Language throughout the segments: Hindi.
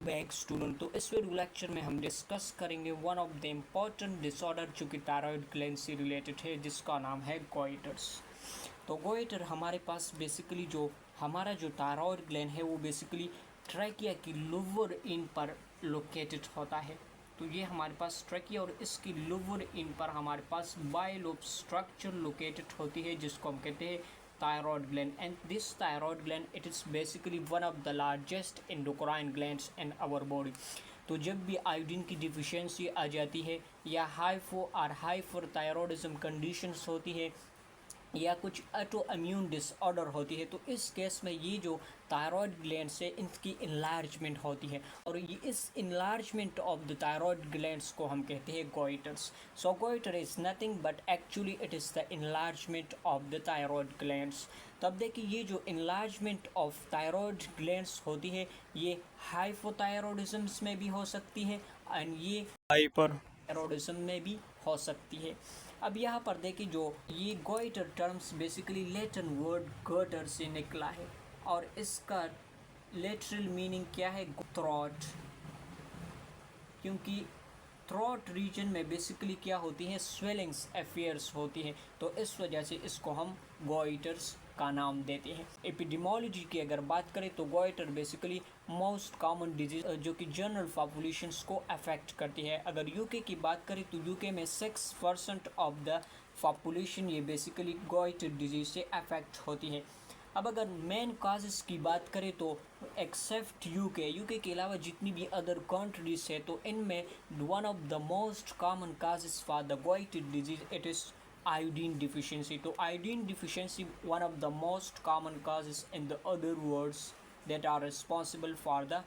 Back student. तो इस वीडियो लेक्चर में हम डिस्कस करेंगे one of the important disorder जो कि थायराइड ग्लैंड से रिलेटेड है, जिसका नाम है गोइटर्स। तो गोइटर हमारे पास बेसिकली जो हमारा जो थायराइड ग्लैंड है वो बेसिकली ट्रैकिया की लोअर इन पर लोकेटेड होता है। तो ये हमारे पास ट्रैकिया और इसकी लोअर इन पर हमारे पास बाइलोब स्ट्रक्चर लोकेटेड होती है, जिसको हम कहते हैं thyroid gland. And this thyroid gland, it is basically one of the largest endocrine glands in our body. तो जब भी आयोडीन की डिफिशियंसी आ जाती है या हाइपो और हाइपरथायरॉयडिज्म कंडीशंस होती है या कुछ ऑटो इम्यून डिसऑर्डर होती है, तो इस केस में ये जो थायराइड ग्लैंड से इनकी इनलार्जमेंट होती है और ये इस enlargement of the thyroid glands को हम कहते हैं goitres. So goitre is nothing but actually it is the enlargement of the thyroid glands. तब देखिए ये जो इनलार्जमेंट ऑफ थायराइड ग्लैंड्स होती है ये हाइपोथायरॉयडिज्म्स में भी हो सकती है एंड ये हाइपरथायरॉयडिज्म में भी हो सकती है। अब यहाँ पर देखिए जो ये goitre terms basically Latin word guttur से निकला है और इसका लिटरल मीनिंग क्या है, थ्रोट। क्योंकि थ्रोट रीजन में बेसिकली क्या होती है, स्वेलिंग्स अफेयर्स होती है, तो इस वजह से इसको हम गोइटर्स का नाम देते हैं। एपिडेमोलॉजी की अगर बात करें तो goitre basically most common disease जो कि जनरल पॉपुलेशंस को अफेक्ट करती है। अगर यूके की बात करें तो यूके में 6% ऑफ द पॉपुलेशन ये बेसिकली गोइटर डिजीज से अफेक्ट होती है। अब अगर मेन काजेस की बात करें तो एक्सेप्ट यूके के अलावा जितनी भी अदर कंट्रीज है तो इनमें one of the most common causes for the goitre disease it is iodine deficiency. तो iodine deficiency one of the most common causes in the other words that are responsible for the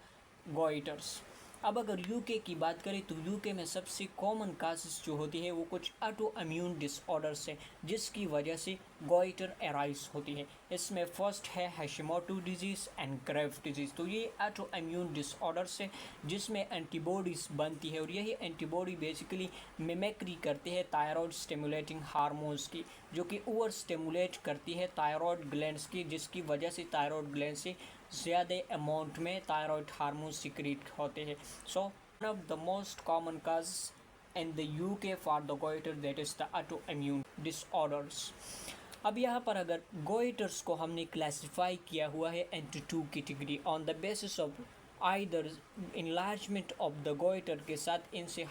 goiters. अब अगर यूके की बात करें तो यूके में सबसे कॉमन काजेस जो होती है वो कुछ ऑटो इम्यून डिसऑर्डर्स है जिसकी वजह से गोइटर अराइज होती है। इसमें फर्स्ट है हैशिमोटो डिजीज़ एंड ग्रेव्स डिजीज़। तो ये ऑटो इम्यून डिसऑर्डर्स है जिसमें एंटीबॉडीज़ बनती है और यही एंटीबॉडी बेसिकली मिमिक्री करती है थायराइड स्टिमुलेटिंग हार्मोन्स की, जो कि ओवर स्टिमुलेट करती है थायराइड ग्लैंड्स की, जिसकी वजह से थायराइड ग्लैंड से ज़्यादा अमाउंट में थायराइड हार्मोन सिक्रीट होते हैं। So one of the most common cause in the UK for the goitre that is the auto immune disorders. अब यहाँ पर अगर गोइटर्स को हमने क्लासिफाई किया हुआ है into 2 category on the basis of either enlargement of the goitre के साथ इनसे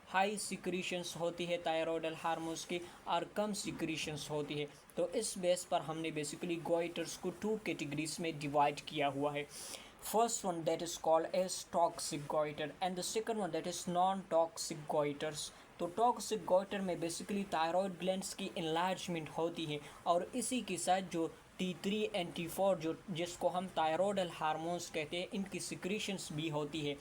हाई सिक्रीशंस होती है थायराइडल हार्मोन्स की और कम सिक्रीशंस होती है। तो इस बेस पर हमने बेसिकली गोइटर्स को 2 कैटेगरीज में डिवाइड किया हुआ है। First one that is called as toxic goitre and the second one that is non toxic goitres. तो टॉक्सिक गोइटर में बेसिकली थायराइड ग्लैंड्स की इनलार्जमेंट होती है और इसी के साथ जो T3 एंड T4 जो जिसको हम थायराइडल हार्मोन्स कहते हैं इनकी सिक्रीशंस भी होती है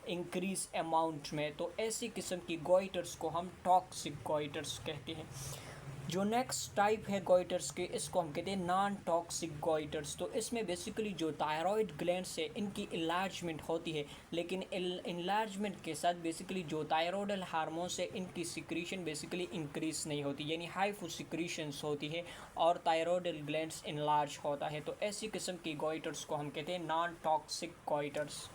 इंक्रीज अमाउंट में। तो ऐसी किस्म की गोइटर्स को हम टॉक्सिक गोइटर्स कहते हैं। जो नेक्स्ट टाइप है गोइटर्स के इसको हम कहते हैं नॉन टॉक्सिक गोइटर्स। तो इसमें बेसिकली जो थायराइड ग्लैंड से इनकी इनलार्जमेंट होती है, लेकिन इनलार्जमेंट के साथ बेसिकली जो थायराइडल हार्मोन से इनकी सिक्रीशन बेसिकली इंक्रीज नहीं होती, यानी हाइपो सिक्रीशंस होती है और थायराइडल ग्लैंड्स इनलार्ज होता है। तो ऐसी किस्म की गोइटर्स को हम कहते हैं नॉन टॉक्सिक गोइटर्स।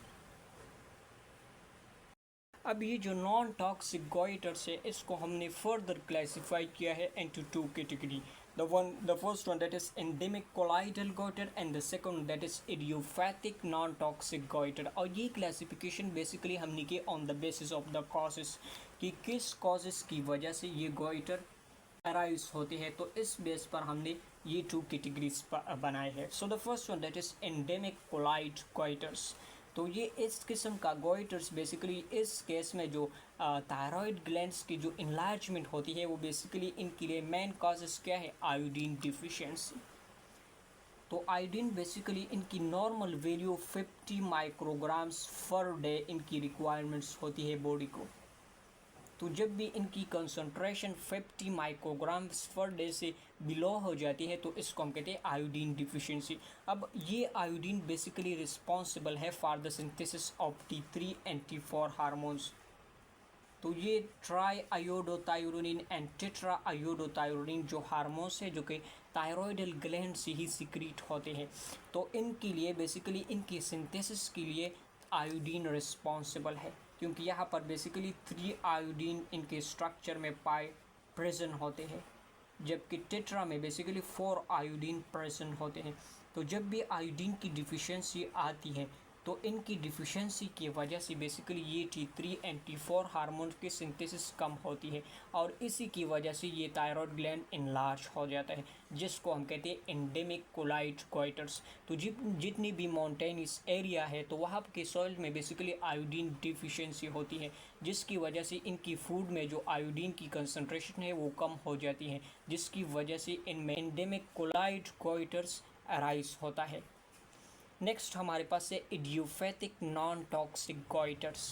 अब ये जो नॉन टॉक्सिक गोइटर्स है इसको हमने फर्दर क्लासिफाई किया है into 2 category. The first one that is endemic colloidal goitre and the second that is idiopathic non toxic goitre. और ये क्लासिफिकेशन बेसिकली हमने की on the basis of the causes कि किस कॉजेस की वजह से ये गोइटर अराइज होते हैं। तो इस बेस पर हमने ये 2 कैटेगरीज बनाए हैं। So the first one that is endemic colloid goitres. तो ये इस किस्म का गोइटर्स बेसिकली इस केस में जो थायराइड ग्लैंड्स की जो इनलार्जमेंट होती है वो बेसिकली इनके लिए मेन कॉजेस क्या है, आयोडीन डिफिशिएंसी। तो आयोडीन बेसिकली इनकी normal value 50 micrograms per day इनकी रिक्वायरमेंट्स होती है बॉडी को। तो जब भी इनकी कंसंट्रेशन 50 माइक्रोग्राम्स पर डे से बिलो हो जाती है तो इसको हम कहते हैं आयोडीन डिफिशिएंसी। अब ये आयोडीन बेसिकली रिस्पॉन्सिबल है for the synthesis of T3 and T4 hormones. तो ये try iodothyronine and tetra iodothyronine जो हार्मोन्स है जो कि थायरॉयडल ग्लैंड से ही सिक्रीट होते हैं। तो इनके लिए बेसिकली इनकी सिंथेसिस के लिए आयोडीन रिस्पॉन्सिबल है, क्योंकि यहाँ पर बेसिकली 3 आयोडीन इनके स्ट्रक्चर में पाए प्रेजेंट होते हैं, जबकि टेट्रा में बेसिकली 4 आयोडीन प्रेजेंट होते हैं। तो जब भी आयोडीन की डिफिशियंसी आती है तो इनकी डिफिशियंसी की वजह से बेसिकली ये T3 एंड T4 हार्मोन की सिंथेसिस कम होती है, और इसी की वजह से ये थायराइड ग्लैंड इनलार्ज हो जाता है, जिसको हम कहते हैं एंडेमिक कोलाइट गोइटर्स। तो जितनी भी माउंटेनियस एरिया है तो वहाँ के सॉइल में बेसिकली आयोडीन डिफिशियंसी होती है, जिसकी वजह से इनकी फूड में जो आयोडीन की कंसनट्रेशन है वो कम हो जाती है, जिसकी वजह से इनमें एंडेमिक कोलाइट गोइटर्स अराइज होता है। नेक्स्ट हमारे पास है इडियोपैथिक नॉन टॉक्सिक गोइटर्स।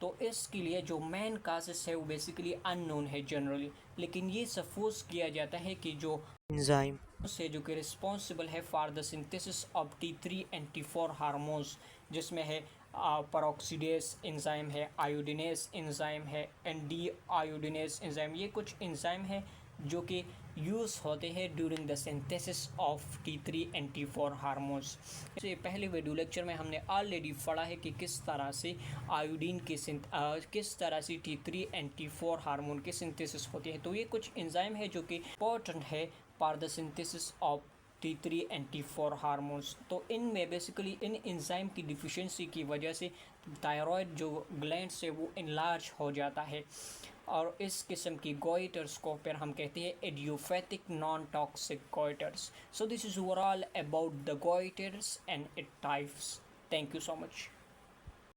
तो इसके लिए जो मेन काजेस है वो बेसिकली अननोन है जनरली, लेकिन ये सपोज किया जाता है कि जो एंजाइम से जो कि रिस्पॉन्सिबल है for the synthesis of T3 and T4 hormones, जिसमें है पेरोक्सीडेस एंजाइम है, आयोडीनेस एंजाइम है, एंड डी आयोडीनेस एंजाइम, ये कुछ एंजाइम है जो कि यूज़ होते हैं during the synthesis of T3 and T4 hormones. इससे पहले वीडियो लेक्चर में हमने ऑलरेडी पढ़ा है कि किस तरह से आयोडीन की किस तरह से T3 एंड T4 हार्मोन की सिंथेसिस होती है। तो ये कुछ एंजाइम है जो कि इम्पोर्टेंट है for the synthesis of T3 and T4 hormones. तो इनमें बेसिकली इन एंजाइम की डिफिशियंसी की वजह से थायराइड जो ग्लैंड से वो इनलार्ज हो जाता है, और इस किस्म की गोइटर्स को फिर हम कहते हैं idiopathic non toxic goitres. So this is overall about the goitres and it types. Thank you so much.